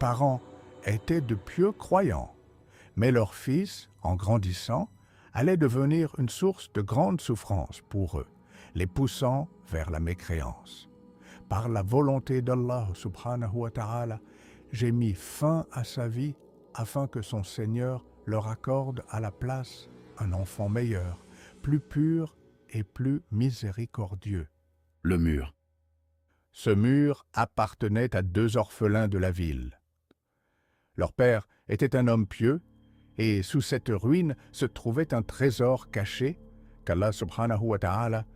parents étaient de pieux croyants, mais leur fils, en grandissant, allait devenir une source de grande souffrance pour eux, les poussant vers la mécréance. Par la volonté d'Allah subhanahu wa ta'ala, j'ai mis fin à sa vie afin que son Seigneur leur accorde à la place un enfant meilleur, plus pur et plus miséricordieux. Le mur. Ce mur appartenait à 2 orphelins de la ville. Leur père était un homme pieux, et sous cette ruine se trouvait un trésor caché qu'Allah subhanahu wa ta'ala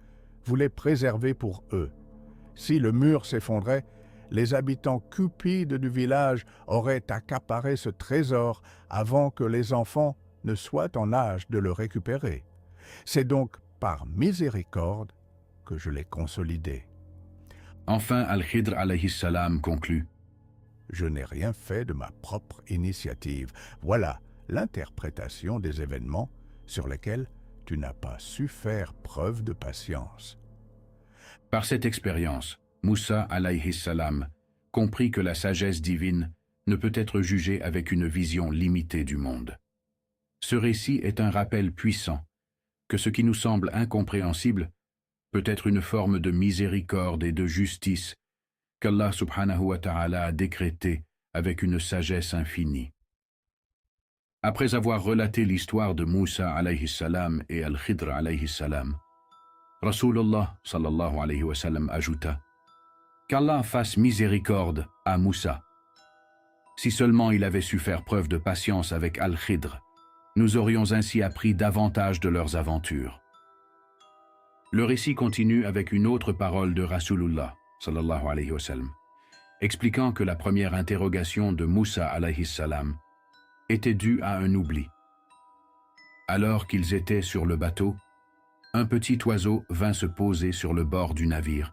voulait préserver pour eux. Si le mur s'effondrait, les habitants cupides du village auraient accaparé ce trésor avant que les enfants ne soient en âge de le récupérer. C'est donc par miséricorde que je l'ai consolidé. Enfin, Al-Khidr alayhi salam conclut. Je n'ai rien fait de ma propre initiative. Voilà l'interprétation des événements sur lesquels tu n'as pas su faire preuve de patience. Par cette expérience, Moussa alayhi salam comprit que la sagesse divine ne peut être jugée avec une vision limitée du monde. Ce récit est un rappel puissant que ce qui nous semble incompréhensible peut être une forme de miséricorde et de justice qu'Allah subhanahu wa ta'ala a décrété avec une sagesse infinie. Après avoir relaté l'histoire de Moussa alayhi salam et Al-Khidr alayhi salam, Rasulullah sallallahu alayhi wa sallam ajouta qu'Allah fasse miséricorde à Moussa. Si seulement il avait su faire preuve de patience avec Al-Khidr, nous aurions ainsi appris davantage de leurs aventures. Le récit continue avec une autre parole de Rasulullah sallallahu alayhi wa sallam, expliquant que la première interrogation de Moussa alayhi salam était due à un oubli. Alors qu'ils étaient sur le bateau, un petit oiseau vint se poser sur le bord du navire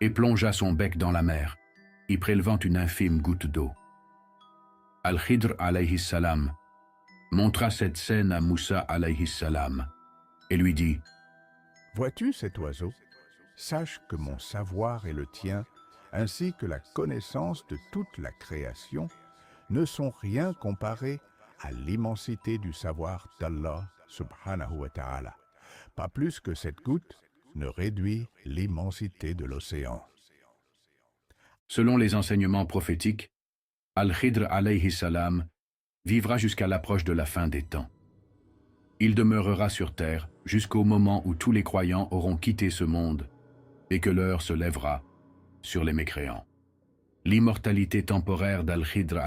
et plongea son bec dans la mer, y prélevant une infime goutte d'eau. Al-Khidr alayhi salam montra cette scène à Moussa alayhi salam et lui dit « Vois-tu cet oiseau? Sache que mon savoir et le tien, ainsi que la connaissance de toute la création, ne sont rien comparés à l'immensité du savoir d'Allah subhanahu wa ta'ala, pas plus que cette goutte ne réduit l'immensité de l'océan. » Selon les enseignements prophétiques, Al-Khidr alayhi salam vivra jusqu'à l'approche de la fin des temps. Il demeurera sur terre jusqu'au moment où tous les croyants auront quitté ce monde et que l'heure se lèvera sur les mécréants. L'immortalité temporaire d'Al-Khidr